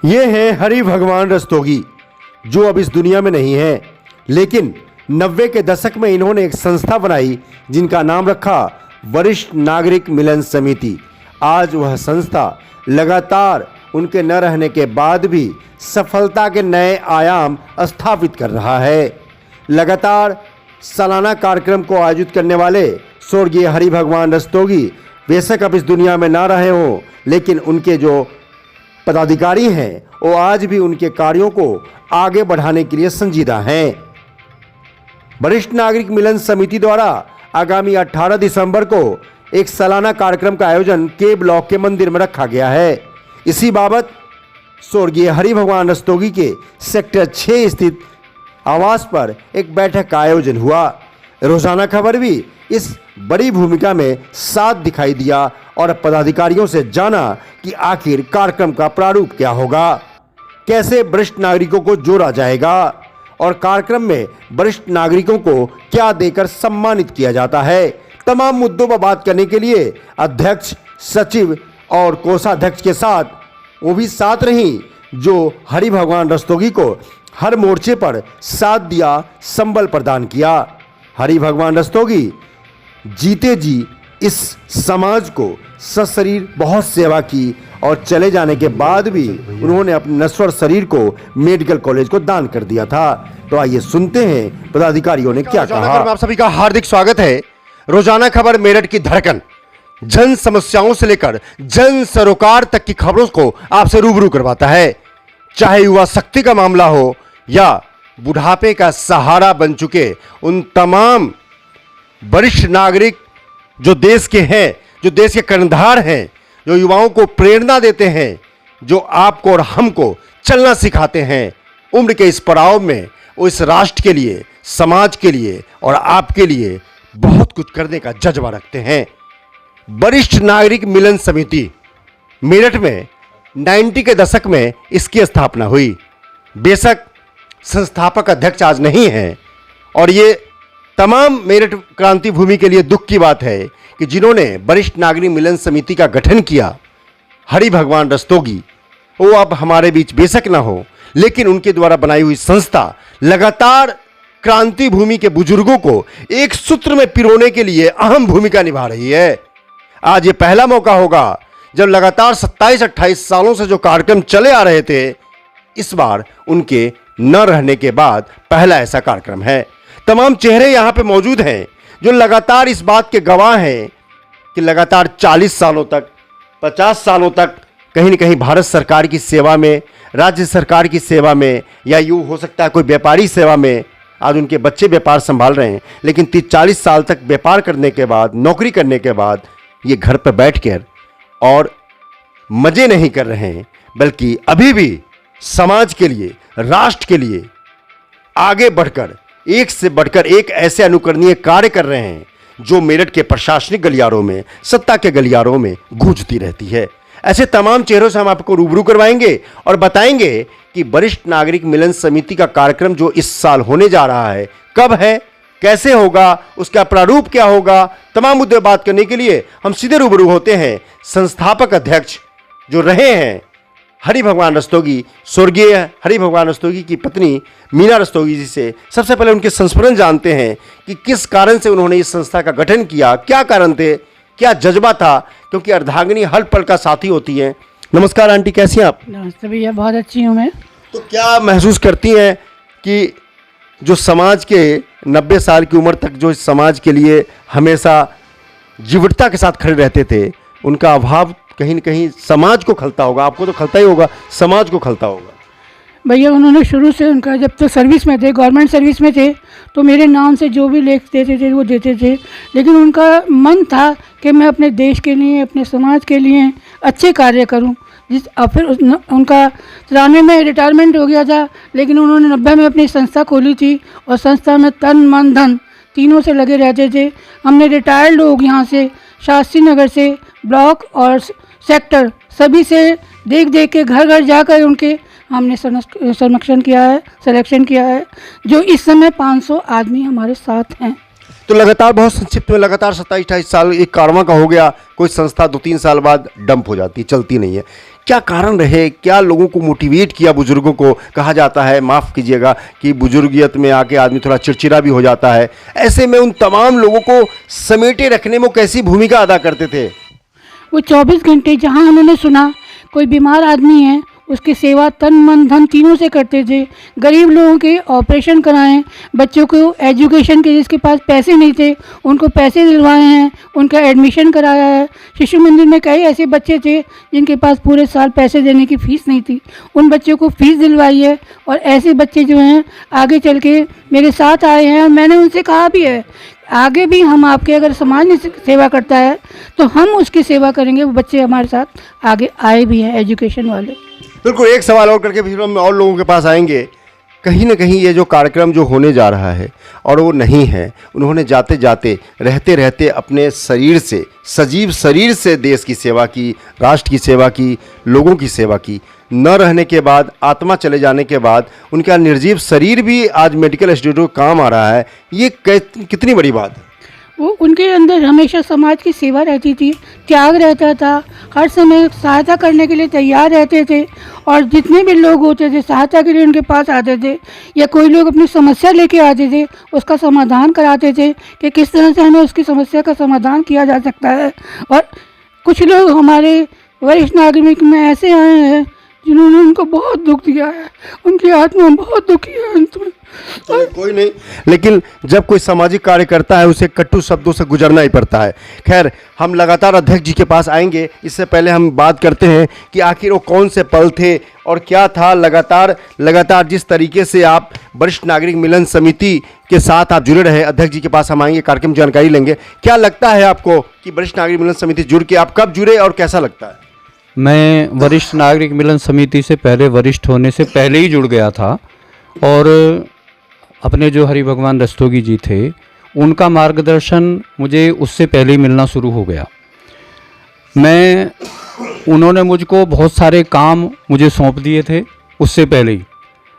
ये हैं हरि भगवान रस्तोगी, जो अब इस दुनिया में नहीं है, लेकिन 90 के दशक में इन्होंने एक संस्था बनाई जिनका नाम रखा वरिष्ठ नागरिक मिलन समिति। आज वह संस्था लगातार उनके न रहने के बाद भी सफलता के नए आयाम स्थापित कर रहा है। लगातार सालाना कार्यक्रम को आयोजित करने वाले स्वर्गीय हरि भगवान रस्तोगी बेशक अब इस दुनिया में ना रहे हों, लेकिन उनके जो पदाधिकारी हैं वो आज भी उनके कार्यों को आगे बढ़ाने के लिए संजीदा हैं। वरिष्ठ नागरिक मिलन समिति द्वारा आगामी 18 दिसंबर को एक सालाना कार्यक्रम का आयोजन के ब्लॉक के मंदिर में रखा गया है। इसी बाबत स्वर्गीय हरि भगवान रस्तोगी के सेक्टर 6 स्थित आवास पर एक बैठक का आयोजन हुआ। रोजाना खबर भी इस बड़ी भूमिका में साथ दिखाई दिया और पदाधिकारियों से जाना कि आखिर कार्यक्रम का प्रारूप क्या होगा, कैसे वरिष्ठ नागरिकों को जोड़ा जाएगा और कार्यक्रम में वरिष्ठ नागरिकों को क्या देकर सम्मानित किया जाता है। तमाम मुद्दों पर बात करने के लिए अध्यक्ष, सचिव और कोषाध्यक्ष के साथ वो भी साथ रहीं जो हरि भगवान रस्तोगी को हर मोर्चे पर साथ दिया, संबल प्रदान किया। हरि भगवान रस्तोगी जीते जी इस समाज को सशरीर बहुत सेवा की और चले जाने के बाद भी उन्होंने अपने नश्वर शरीर को मेडिकल कॉलेज को दान कर दिया था। तो आइए सुनते हैं पदाधिकारियों ने क्या कहा। आप सभी का हार्दिक स्वागत है। रोजाना खबर मेरठ की धड़कन, जन समस्याओं से लेकर जन सरोकार तक की खबरों को आपसे रूबरू करवाता है। चाहे युवा शक्ति का मामला हो या बुढ़ापे का सहारा बन चुके उन तमाम वरिष्ठ नागरिक जो देश के हैं, जो देश के कर्णधार हैं, जो युवाओं को प्रेरणा देते हैं, जो आपको और हमको चलना सिखाते हैं। उम्र के इस पड़ाव में वो इस राष्ट्र के लिए, समाज के लिए और आपके लिए बहुत कुछ करने का जज्बा रखते हैं। वरिष्ठ नागरिक मिलन समिति मेरठ में 90 के दशक में इसकी स्थापना हुई। बेशक संस्थापक अध्यक्ष आज नहीं हैं और ये तमाम मेरठ क्रांति भूमि के लिए दुख की बात है कि जिन्होंने वरिष्ठ नागरिक मिलन समिति का गठन किया, हरि भगवान रस्तोगी, वो अब हमारे बीच बेशक ना हो, लेकिन उनके द्वारा बनाई हुई संस्था लगातार क्रांति भूमि के बुजुर्गों को एक सूत्र में पिरोने के लिए अहम भूमिका निभा रही है। आज ये पहला मौका होगा जब लगातार 27-28 सालों से जो कार्यक्रम चले आ रहे थे, इस बार उनके न रहने के बाद पहला ऐसा कार्यक्रम है। तमाम चेहरे यहां पे मौजूद हैं जो लगातार इस बात के गवाह हैं कि लगातार 40 सालों तक, 50 सालों तक कहीं न कहीं भारत सरकार की सेवा में, राज्य सरकार की सेवा में, या यूँ हो सकता है कोई व्यापारी सेवा में, आज उनके बच्चे व्यापार संभाल रहे हैं, लेकिन 30-40 साल तक व्यापार करने के बाद, नौकरी करने के बाद ये घर पर बैठ कर और मजे नहीं कर रहे हैं, बल्कि अभी भी समाज के लिए, राष्ट्र के लिए आगे बढ़कर एक से बढ़कर एक ऐसे अनुकरणीय कार्य कर रहे हैं जो मेरठ के प्रशासनिक गलियारों में, सत्ता के गलियारों में गूंजती रहती है। ऐसे तमाम चेहरों से हम आपको रूबरू करवाएंगे और बताएंगे कि वरिष्ठ नागरिक मिलन समिति का कार्यक्रम जो इस साल होने जा रहा है, कब है, कैसे होगा, उसका प्रारूप क्या होगा। तमाम मुद्दे बात करने के लिए हम सीधे रूबरू होते हैं संस्थापक अध्यक्ष जो रहे हैं हरि भगवान रस्तोगी, स्वर्गीय हरि भगवान रस्तोगी की पत्नी मीना रस्तोगी जी से। सबसे पहले उनके संस्मरण जानते हैं कि किस कारण से उन्होंने इस संस्था का गठन किया, क्या कारण थे, क्या जज्बा था, क्योंकि अर्धांगिनी हर पल का साथी होती हैं। नमस्कार आंटी, कैसी हैं आप? नमस्ते भैया, बहुत अच्छी हूँ मैं। तो क्या महसूस करती हैं कि जो समाज के 90 साल की उम्र तक जो इस समाज के लिए हमेशा जीवटता के साथ खड़े रहते थे, उनका अभाव कहीं न कहीं समाज को खलता होगा, आपको तो खलता ही होगा, समाज को खलता होगा? भैया उन्होंने शुरू से, उनका जब तो सर्विस में थे, गवर्नमेंट सर्विस में थे, तो मेरे नाम से जो भी लेख देते थे वो देते थे, लेकिन उनका मन था कि मैं अपने देश के लिए, अपने समाज के लिए अच्छे कार्य करूं। फिर उनका 93 में रिटायरमेंट हो गया था, लेकिन उन्होंने 90 में अपनी संस्था खोली थी और संस्था में तन मन धन तीनों से लगे रहते थे। हमने रिटायर्ड लोग यहाँ से, शास्त्री नगर से, ब्लॉक और सेक्टर सभी से देख देख के घर घर जाकर उनके हमने संरक्षण किया है, सिलेक्शन किया है, जो इस समय 500 आदमी हमारे साथ हैं। तो लगातार, बहुत संक्षिप्त में, लगातार 27-28 साल एक कारवां का हो गया। कोई संस्था 2-3 साल बाद डंप हो जाती है, चलती नहीं है। क्या कारण रहे, क्या लोगों को मोटिवेट किया बुजुर्गों को? कहा जाता है, माफ़ कीजिएगा, कि बुजुर्गियत में आके आदमी थोड़ा चिड़चिड़ा भी हो जाता है। ऐसे में उन तमाम लोगों को समेटे रखने में वो कैसी भूमिका अदा करते थे? वो 24 घंटे जहाँ उन्होंने सुना कोई बीमार आदमी है उसकी सेवा तन मन धन तीनों से करते थे। गरीब लोगों के ऑपरेशन कराएं, बच्चों को एजुकेशन के जिसके पास पैसे नहीं थे उनको पैसे दिलवाए हैं, उनका एडमिशन कराया है। शिशु मंदिर में कई ऐसे बच्चे थे जिनके पास पूरे साल पैसे देने की फ़ीस नहीं थी, उन बच्चों को फ़ीस दिलवाई है। और ऐसे बच्चे जो हैं आगे चल के मेरे साथ आए हैं और मैंने उनसे कहा भी है आगे भी हम आपके, अगर समाज में सेवा करता है तो हम उसकी सेवा करेंगे। वो बच्चे हमारे साथ आगे आए भी हैं एजुकेशन वाले। बिल्कुल, एक सवाल और करके फिर हम और लोगों के पास आएंगे। कहीं ना कहीं ये जो कार्यक्रम जो होने जा रहा है और वो नहीं है, उन्होंने जाते जाते रहते रहते अपने शरीर से, सजीव शरीर से देश की सेवा की, राष्ट्र की सेवा की, लोगों की सेवा की। न रहने के बाद, आत्मा चले जाने के बाद उनका निर्जीव शरीर भी आज मेडिकल इंस्टीट्यूट को काम आ रहा है। ये कितनी बड़ी बात है। वो उनके अंदर हमेशा समाज की सेवा रहती थी, त्याग रहता था, हर समय सहायता करने के लिए तैयार रहते थे। और जितने भी लोग होते थे सहायता के लिए उनके पास आते थे, या कोई लोग अपनी समस्या लेके आते थे उसका समाधान कराते थे कि किस तरह से हमें उसकी समस्या का समाधान किया जा सकता है। और कुछ लोग हमारे वरिष्ठ नागरिक में ऐसे आए हैं जिन्होंने उनको बहुत दुख दिया है, उनकी आत्मा बहुत दुखी है अंत में। कोई नहीं, लेकिन जब कोई सामाजिक कार्य करता है उसे कटु शब्दों से गुजरना ही पड़ता है। खैर, हम लगातार अध्यक्ष जी के पास आएंगे। इससे पहले हम बात करते हैं कि आखिर वो कौन से पल थे और क्या था। लगातार जिस तरीके से आप वरिष्ठ नागरिक मिलन समिति के साथ आप जुड़े रहे, अध्यक्ष जी के पास हम आएंगे, कार्यक्रम की जानकारी लेंगे। क्या लगता है आपको कि वरिष्ठ नागरिक मिलन समिति जुड़ के आप कब जुड़े और कैसा लगता है? मैं वरिष्ठ नागरिक मिलन समिति से पहले, वरिष्ठ होने से पहले ही जुड़ गया था। और अपने जो हरि भगवान रस्तोगी जी थे उनका मार्गदर्शन मुझे उससे पहले ही मिलना शुरू हो गया। उन्होंने मुझको बहुत सारे काम मुझे सौंप दिए थे उससे पहले ही।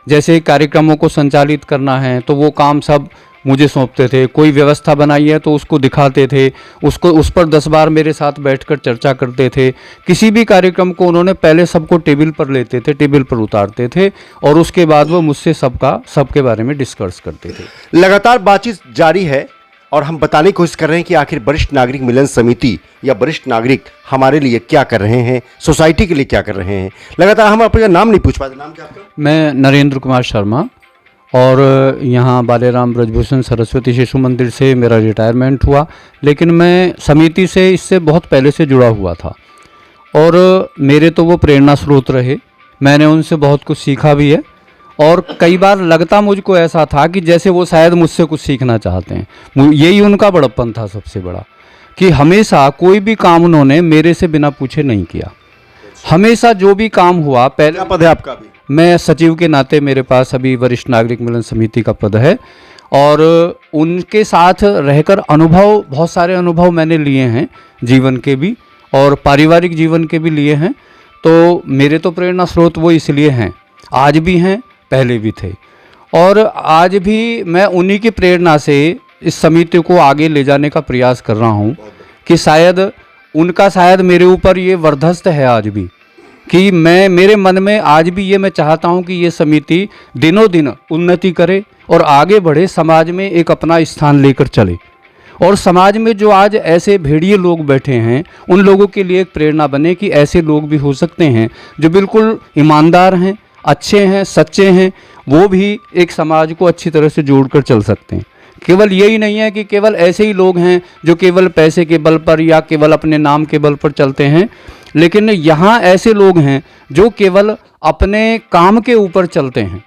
जैसे कार्यक्रमों को संचालित करना है तो वो काम सब मुझे सौंपते थे। कोई व्यवस्था बनाई है तो उसको दिखाते थे, उस पर 10 बार मेरे साथ बैठकर चर्चा करते थे। किसी भी कार्यक्रम को उन्होंने पहले सबको टेबल पर लेते थे, टेबल पर उतारते थे और उसके बाद वो मुझसे सबके बारे में डिस्कस करते थे। लगातार बातचीत जारी है और हम बताने की कोशिश कर रहे हैं कि आखिर वरिष्ठ नागरिक मिलन समिति या वरिष्ठ नागरिक हमारे लिए क्या कर रहे हैं, सोसाइटी के लिए क्या कर रहे हैं। लगातार हम अपना नाम नहीं पूछ पाते। नाम क्या आपका? मैं नरेंद्र कुमार शर्मा, और यहाँ बालेराम ब्रजभूषण सरस्वती शिशु मंदिर से मेरा रिटायरमेंट हुआ, लेकिन मैं समिति से इससे बहुत पहले से जुड़ा हुआ था और मेरे तो वो प्रेरणा स्रोत रहे। मैंने उनसे बहुत कुछ सीखा भी है और कई बार लगता मुझको ऐसा था कि जैसे वो शायद मुझसे कुछ सीखना चाहते हैं। यही उनका बड़प्पन था सबसे बड़ा, कि हमेशा कोई भी काम उन्होंने मेरे से बिना पूछे नहीं किया। हमेशा जो भी काम हुआ, पहले क्या पद है आपका अभी? मैं सचिव के नाते मेरे पास अभी वरिष्ठ नागरिक मिलन समिति का पद है और उनके साथ रहकर बहुत सारे अनुभव मैंने लिए हैं, जीवन के भी और पारिवारिक जीवन के भी लिए हैं। तो मेरे तो प्रेरणा स्रोत वो इसलिए हैं, आज भी हैं, पहले भी थे और आज भी मैं उन्हीं की प्रेरणा से इस समिति को आगे ले जाने का प्रयास कर रहा हूँ कि शायद मेरे ऊपर ये वर्धस्त है आज भी, कि मेरे मन में आज भी ये मैं चाहता हूँ कि ये समिति दिनों दिन उन्नति करे और आगे बढ़े, समाज में एक अपना स्थान लेकर चले और समाज में जो आज ऐसे भेड़िए लोग बैठे हैं उन लोगों के लिए एक प्रेरणा बने कि ऐसे लोग भी हो सकते हैं जो बिल्कुल ईमानदार हैं, अच्छे हैं, सच्चे हैं, वो भी एक समाज को अच्छी तरह से जोड़कर चल सकते हैं। केवल यही नहीं है कि केवल ऐसे ही लोग हैं जो केवल पैसे के बल पर या केवल अपने नाम के बल पर चलते हैं, लेकिन यहाँ ऐसे लोग हैं जो केवल अपने काम के ऊपर चलते हैं।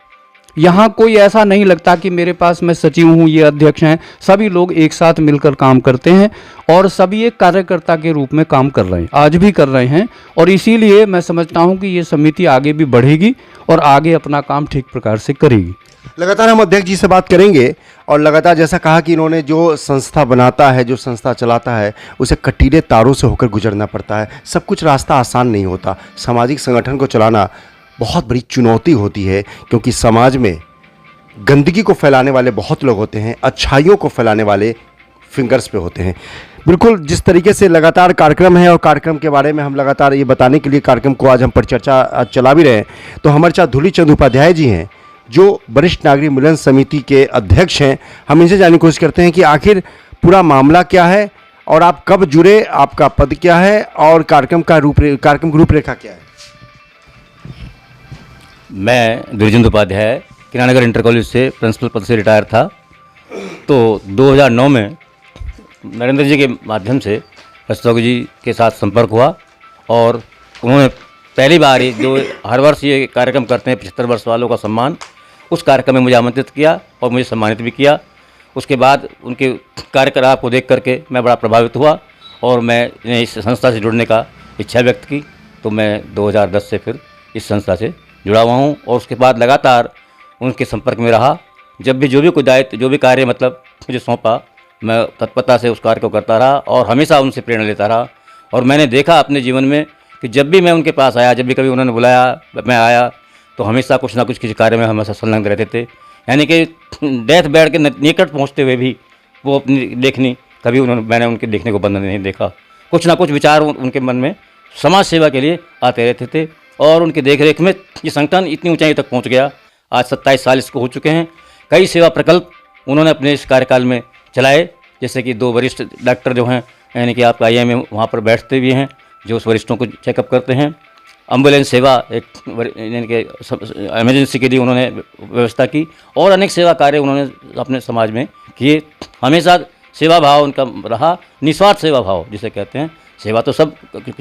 यहाँ कोई ऐसा नहीं लगता कि मेरे पास मैं सचिव हूँ, ये अध्यक्ष हैं। सभी लोग एक साथ मिलकर काम करते हैं और सभी एक कार्यकर्ता के रूप में काम कर रहे हैं, आज भी कर रहे हैं। और इसीलिए मैं समझता हूँ कि ये समिति आगे भी बढ़ेगी और आगे अपना काम ठीक प्रकार से करेगी। लगातार हम अध्यक्ष जी से बात करेंगे और लगातार जैसा कहा कि इन्होंने जो संस्था बनाता है, जो संस्था चलाता है, उसे कटीले तारों से होकर गुजरना पड़ता है। सब कुछ रास्ता आसान नहीं होता। सामाजिक संगठन को चलाना बहुत बड़ी चुनौती होती है, क्योंकि समाज में गंदगी को फैलाने वाले बहुत लोग होते हैं, अच्छाइयों को फैलाने वाले फिंगर्स पे होते हैं। बिल्कुल, जिस तरीके से लगातार कार्यक्रम है और कार्यक्रम के बारे में हम लगातार ये बताने के लिए कार्यक्रम को आज हम परिचर्चा चला भी रहे हैं, तो हमारे साथ धूली चंद उपाध्याय जी हैं जो वरिष्ठ नागरिक मिलन समिति के अध्यक्ष हैं। हम इनसे जानने की कोशिश करते हैं कि आखिर पूरा मामला क्या है और आप कब जुड़े, आपका पद क्या है और कार्यक्रम की रूपरेखा क्या है। मैं धूलीचंद उपाध्याय किरानगर इंटर कॉलेज से प्रिंसिपल पद से रिटायर था। तो 2009 में नरेंद्र जी के माध्यम से रस्तोगी जी के साथ संपर्क हुआ और उन्होंने पहली बार ही जो हर वर्ष ये कार्यक्रम करते हैं 75 वर्ष वालों का सम्मान, उस कार्यक्रम में मुझे आमंत्रित किया और मुझे सम्मानित भी किया। उसके बाद उनके कार्यकलाप को देख करके मैं बड़ा प्रभावित हुआ और मैं इस संस्था से जुड़ने का इच्छा व्यक्त की। तो मैं 2010 से फिर इस संस्था से जुड़ा हुआ हूँ और उसके बाद लगातार उनके संपर्क में रहा। जब भी जो भी कोई दायित्व, जो भी कार्य मतलब मुझे सौंपा, मैं तत्परता से उस कार्य को करता रहा और हमेशा उनसे प्रेरणा लेता रहा। और मैंने देखा अपने जीवन में कि जब भी मैं उनके पास आया, जब भी कभी उन्होंने बुलाया, मैं आया, तो हमेशा कुछ ना कुछ किसी कार्य में हमेशा संलग्न रहते थे। यानी कि डेथ बेड के निकट पहुंचते हुए भी वो अपनी देखनी, कभी मैंने उनके देखने को बंद नहीं देखा। कुछ ना कुछ विचार उनके मन में समाज सेवा के लिए आते रहते थे और उनकी देखरेख में ये संगठन इतनी ऊंचाई तक पहुंच गया। आज 27 साल इसको हो चुके हैं। कई सेवा प्रकल्प उन्होंने अपने इस कार्यकाल में चलाए, जैसे कि 2 वरिष्ठ डॉक्टर जो हैं, यानी कि आपका IM में वहाँ पर बैठते भी हैं, जो उस वरिष्ठों को चेकअप करते हैं। एम्बुलेंस सेवा एक यानी कि इमरजेंसी के लिए उन्होंने व्यवस्था की और अनेक सेवा कार्य उन्होंने अपने समाज में किए। हमेशा सेवा भाव उनका रहा, निस्वार्थ सेवा भाव जिसे कहते हैं। सेवा तो सब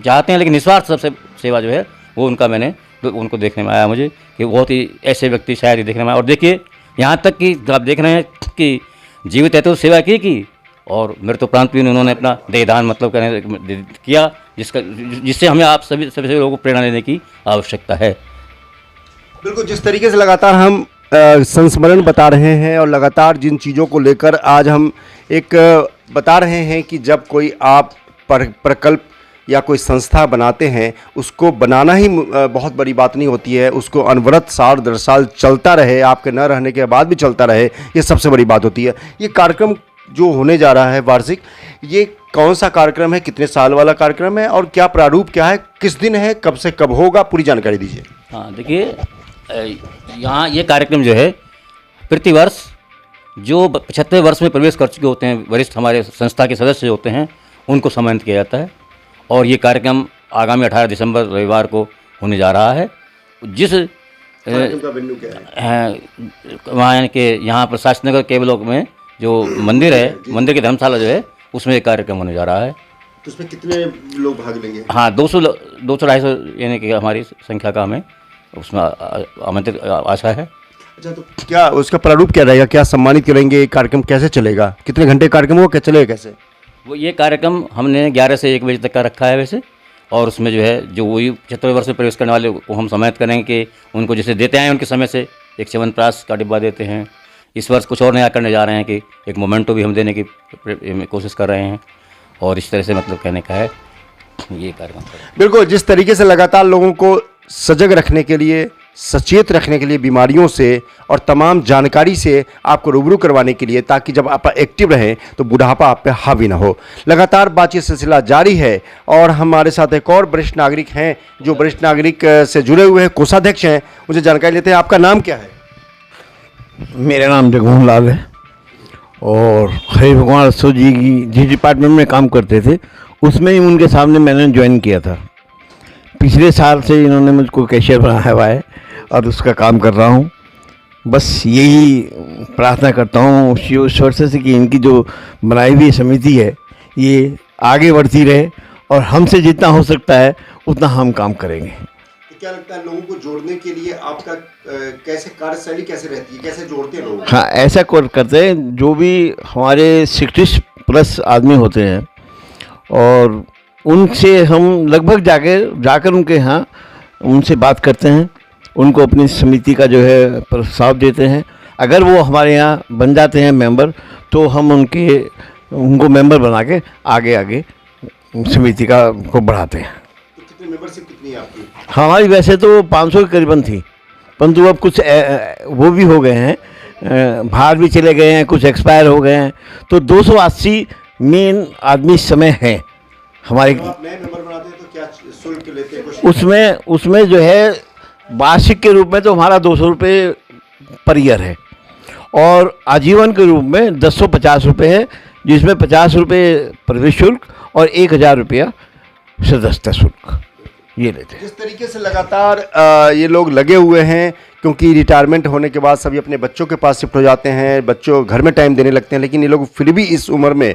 चाहते हैं लेकिन निस्वार्थ सबसे सेवा जो है वो उनका मैंने उनको देखने में आया मुझे कि बहुत ही ऐसे व्यक्ति शायद ही देखने में आया। और देखिए यहाँ तक कि आप देख रहे हैं कि जीवित है तो सेवा की और मृत्युपरांत भी उन्होंने अपना देहदान मतलब किया, जिससे हमें आप सभी लोगों को प्रेरणा लेने की आवश्यकता है। बिल्कुल, जिस तरीके से लगातार हम संस्मरण बता रहे हैं और लगातार जिन चीज़ों को लेकर आज हम एक बता रहे हैं कि जब कोई आप प्रकल्प या कोई संस्था बनाते हैं, उसको बनाना ही बहुत बड़ी बात नहीं होती है, उसको अनवरत साल दर साल चलता रहे, आपके न रहने के बाद भी चलता रहे, ये सबसे बड़ी बात होती है। ये कार्यक्रम जो होने जा रहा है वार्षिक, ये कौन सा कार्यक्रम है, कितने साल वाला कार्यक्रम है और क्या प्रारूप क्या है, किस दिन है, कब से कब होगा, पूरी जानकारी दीजिए। हाँ देखिए, यहाँ ये कार्यक्रम जो है प्रतिवर्ष जो 75 वर्ष में प्रवेश कर चुके होते हैं, वरिष्ठ हमारे संस्था के सदस्य होते हैं, उनको सम्मानित किया जाता है। और ये कार्यक्रम आगामी 18 दिसंबर रविवार को होने जा रहा है। जिस वहाँ यानी कि यहाँ पर शास्त्री के ब्लॉक में जो मंदिर है, मंदिर की धर्मशाला जो है, उसमें एक कार्यक्रम होने जा रहा है। तो उसमें कितने लोग भाग लेंगे? हाँ 200-250 यानी कि हमारी संख्या का हमें उसमें आमंत्रित आशा है। अच्छा, तो क्या उसका प्रारूप क्या रहेगा, क्या सम्मानित करेंगे, कार्यक्रम कैसे चलेगा, कितने घंटे कार्यक्रम होगा, क्या चलेगा कैसे? वो ये कार्यक्रम हमने 11 से 1 बजे तक का रखा है वैसे। और उसमें जो है जो वही 75 वर्ष में प्रवेश करने वाले को हम सम्मानित करेंगे कि उनको जैसे देते हैं उनके समय से एक च्यवनप्राश का डिब्बा देते हैं। इस वर्ष कुछ और नया करने जा रहे हैं कि एक मोमेंटो भी हम देने की कोशिश कर रहे हैं और इस तरह से मतलब कहने का है ये कार्यक्रम। बिल्कुल, जिस तरीके से लगातार लोगों को सजग रखने के लिए, सचेत रखने के लिए बीमारियों से और तमाम जानकारी से आपको रूबरू करवाने के लिए, ताकि जब आप एक्टिव रहें तो बुढ़ापा आप पे हावी ना हो। लगातार बातचीत सिलसिला जारी है और हमारे साथ एक और वरिष्ठ नागरिक हैं जो वरिष्ठ नागरिक से जुड़े हुए हैं, कोषाध्यक्ष हैं, उनसे जानकारी लेते हैं। आपका नाम क्या है? मेरा नाम जगमोहन लाल है और हरि भगवान रस्तोगी जी की जिस डिपार्टमेंट में काम करते थे उसमें ही उनके सामने मैंने ज्वाइन किया था। पिछले साल से इन्होंने मुझको कैशियर बनाया हुआ है और उसका काम कर रहा हूँ। बस यही प्रार्थना करता हूँ ईश्वर से कि इनकी जो बनाई हुई समिति है ये आगे बढ़ती रहे और हमसे जितना हो सकता है उतना हम काम करेंगे। क्या लगता है लोगों को जोड़ने के लिए आपका कैसे कार्यशैली कैसे रहती है, कैसे जोड़ते हैं लोग? हाँ, ऐसा करते हैं, जो भी हमारे 60+ आदमी होते हैं और उनसे हम लगभग जाकर उनके यहाँ उनसे बात करते हैं, उनको अपनी समिति का जो है प्रस्ताव देते हैं। अगर वो हमारे यहाँ बन जाते हैं मेंबर तो हम उनको मेंबर बना के आगे समिति को बढ़ाते हैं। तो कितनी मेंबरशिप कितनी है आपकी? हमारी वैसे तो 500 के करीबन थी, परंतु अब कुछ वो भी हो गए हैं, बाहर भी चले गए हैं, कुछ एक्सपायर हो गए हैं, तो 280 मेन आदमी समय है हमारे। नए मेंबर बनाते हैं तो क्या शुल्क लेते हैं कुछ? उसमें जो है वार्षिक के रूप में तो हमारा 200 रुपये पर ईयर है, और आजीवन के रूप में 1050 रुपये है, जिसमें 50 रुपये प्रवेश शुल्क और 1000 रुपया सदस्यता शुल्क ये लेते हैं। जिस तरीके से लगातार ये लोग लगे हुए हैं, क्योंकि रिटायरमेंट होने के बाद सभी अपने बच्चों के पास शिफ्ट हो जाते हैं, बच्चों घर में टाइम देने लगते हैं, लेकिन ये लोग फिर भी इस उम्र में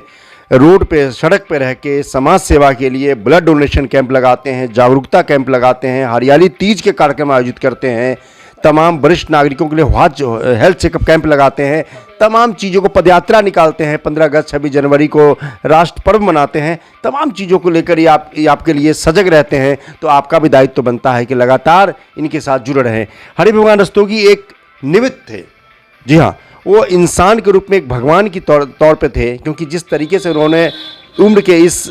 रोड पे सड़क पे रह के समाज सेवा के लिए ब्लड डोनेशन कैंप लगाते हैं, जागरूकता कैंप लगाते हैं, हरियाली तीज के कार्यक्रम आयोजित करते हैं, तमाम वरिष्ठ नागरिकों के लिए हेल्थ चेकअप कैंप लगाते हैं, तमाम चीज़ों को पदयात्रा निकालते हैं, 15 अगस्त 26 जनवरी को राष्ट्र पर्व मनाते हैं, तमाम चीज़ों को लेकर ये आपके लिए सजग रहते हैं। तो आपका भी दायित्व बनता है कि लगातार इनके साथ जुड़े रहें। हरि भगवान रस्तोगी एक निमित्त थे, जी हाँ, वो इंसान के रूप में एक भगवान की तौर पे थे, क्योंकि जिस तरीके से उन्होंने उम्र के इस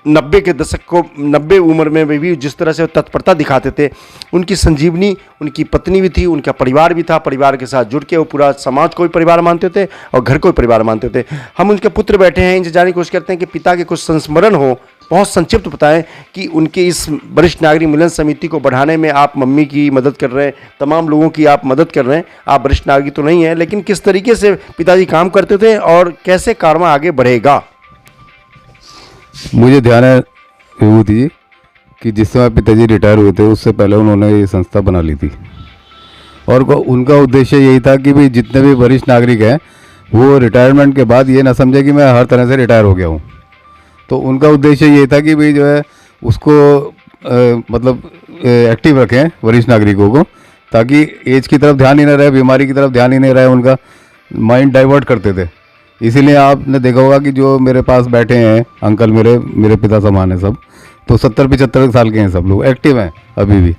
90 के दशक को 90 उम्र में भी जिस तरह से तत्परता दिखाते थे, उनकी संजीवनी उनकी पत्नी भी थी, उनका परिवार भी था, परिवार के साथ जुड़ के वो पूरा समाज को भी परिवार मानते थे और घर को भी परिवार मानते थे। हम उनके पुत्र बैठे हैं, इनसे जानने की कोशिश करते हैं कि पिता के कुछ संस्मरण हो, बहुत संक्षिप्त बताएं कि उनके इस वरिष्ठ नागरिक मिलन समिति को बढ़ाने में आप मम्मी की मदद कर रहे हैं, तमाम लोगों की आप मदद कर रहे हैं। आप वरिष्ठ नागरिक तो नहीं हैं, लेकिन किस तरीके से पिताजी काम करते थे और कैसे कारवां आगे बढ़ेगा? मुझे ध्यान है विभूति जी कि जिस समय पिताजी रिटायर हुए थे उससे पहले उन्होंने ये संस्था बना ली थी, और उनका उद्देश्य यही था कि भाई जितने भी वरिष्ठ नागरिक हैं वो रिटायरमेंट के बाद ये ना समझे कि मैं हर तरह से रिटायर हो गया हूँ। तो उनका उद्देश्य ये था कि भाई जो है उसको मतलब एक्टिव रखें वरिष्ठ नागरिकों को, ताकि एज की तरफ ध्यान ही नहीं रहे, बीमारी की तरफ ध्यान ही नहीं रहे, उनका माइंड डाइवर्ट करते थे। इसीलिए आपने देखा होगा कि जो मेरे पास बैठे हैं अंकल, मेरे पिता समान है सब, तो 70-75 साल के हैं, सब लोग एक्टिव हैं अभी भी,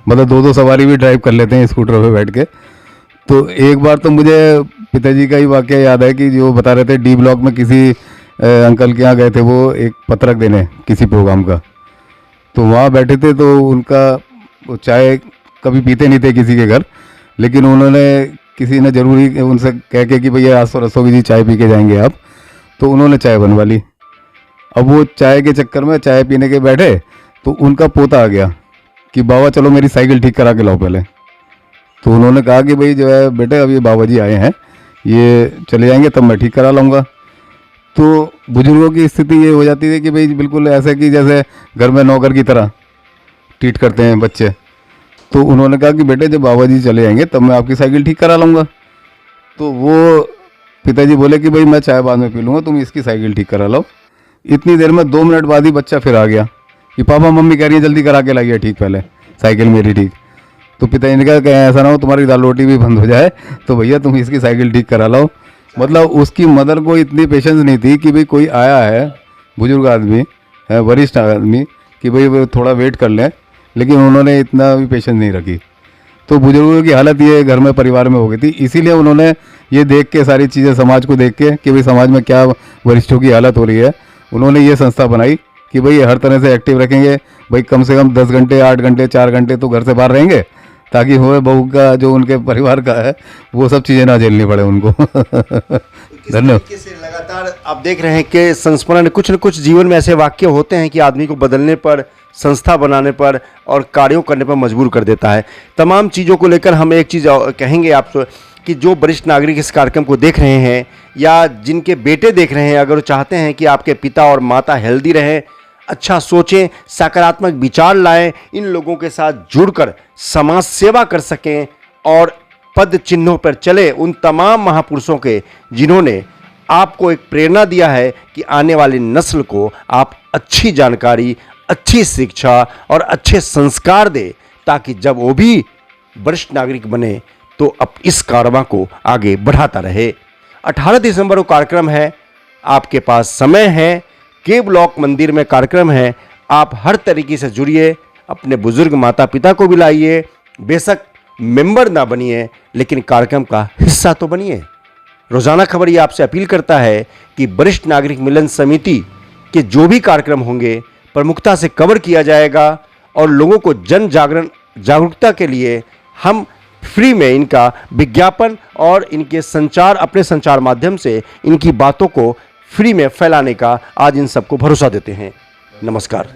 मतलब 2-2 सवारी भी ड्राइव कर लेते हैं स्कूटर पे बैठ के। तो एक बार तो मुझे पिताजी का ही वाकया याद है कि जो बता रहे थे डी ब्लॉक में किसी अंकल के यहाँ गए थे वो एक पत्रक देने किसी प्रोग्राम का, तो वहाँ बैठे थे, तो उनका चाय कभी पीते नहीं थे किसी के घर, लेकिन उन्होंने किसी ने जरूरी उनसे कह के कि भैया आज तो रस्तोगी जी चाय पी के जाएंगे आप, तो उन्होंने चाय बनवा ली। अब वो चाय के चक्कर में चाय पीने के बैठे तो उनका पोता आ गया कि बाबा चलो मेरी साइकिल ठीक करा के लाओ पहले। तो उन्होंने कहा कि भाई जो है बेटे अब ये बाबा जी आए हैं, ये चले जाएंगे तब मैं ठीक करा लाऊंगा। तो बुजुर्गों की स्थिति ये हो जाती है कि भाई बिल्कुल ऐसे कि जैसे घर में नौकर की तरह ट्रीट करते हैं बच्चे। तो उन्होंने कहा कि बेटे जब बाबा जी चले जाएंगे तब मैं आपकी साइकिल ठीक करा लूँगा। तो वो पिताजी बोले कि भाई मैं चाय बाद में पी लूँगा, तुम इसकी साइकिल ठीक करा लो। इतनी देर में 2 मिनट बाद ही बच्चा फिर आ गया कि पापा मम्मी कह रही है जल्दी करा के लाइए ठीक पहले साइकिल मेरी ठीक। तो पिताजी ने कहा कि ऐसा ना हो तुम्हारी दाल रोटी भी बंद हो जाए, तो भैया तुम इसकी साइकिल ठीक करा लो। मतलब उसकी मदर को इतनी पेशेंस नहीं थी कि भाई कोई आया है बुजुर्ग आदमी है, वरिष्ठ आदमी, कि भाई वो थोड़ा वेट कर लें, लेकिन उन्होंने इतना भी पेशेंस नहीं रखी। तो बुजुर्गों की हालत ये घर में परिवार में हो गई थी। इसीलिए उन्होंने ये देख के सारी चीज़ें समाज को देख के कि भाई समाज में क्या वरिष्ठों की हालत हो रही है, उन्होंने ये संस्था बनाई कि भाई हर तरह से एक्टिव रखेंगे, भाई कम से कम 10 घंटे 8 घंटे 4 घंटे तो घर से बाहर रहेंगे, ताकि हो बहू का जो उनके परिवार का है वो सब चीज़ें ना झेलनी पड़े उनको। धन्यवाद। लगातार आप देख रहे हैं कि संस्मरण कुछ न कुछ जीवन में ऐसे वाक्य होते हैं कि आदमी को बदलने पर, संस्था बनाने पर और कार्यों करने पर मजबूर कर देता है। तमाम चीज़ों को लेकर हम एक चीज़ कहेंगे आपसे कि जो वरिष्ठ नागरिक इस कार्यक्रम को देख रहे हैं या जिनके बेटे देख रहे हैं, अगर वो चाहते हैं कि आपके पिता और माता हेल्दी रहें, अच्छा सोचें, सकारात्मक विचार लाएं, इन लोगों के साथ जुड़कर समाज सेवा कर सकें और पद चिन्हों पर चले, उन तमाम महापुरुषों के जिन्होंने आपको एक प्रेरणा दिया है कि आने वाली नस्ल को आप अच्छी जानकारी, अच्छी शिक्षा और अच्छे संस्कार दे, ताकि जब वो भी वरिष्ठ नागरिक बने तो अब इस कारवां को आगे बढ़ाता रहे। 18 दिसंबर को कार्यक्रम है, आपके पास समय है, के ब्लॉक मंदिर में कार्यक्रम है, आप हर तरीके से जुड़िए, अपने बुजुर्ग माता पिता को भी लाइए, बेशक मेंबर ना बनिए लेकिन कार्यक्रम का हिस्सा तो बनिए। रोजाना खबर ये आपसे अपील करता है कि वरिष्ठ नागरिक मिलन समिति के जो भी कार्यक्रम होंगे प्रमुखता से कवर किया जाएगा और लोगों को जन जागरूकता के लिए हम फ्री में इनका विज्ञापन और इनके संचार, अपने संचार माध्यम से इनकी बातों को फ्री में फैलाने का आज इन सबको भरोसा देते हैं। नमस्कार।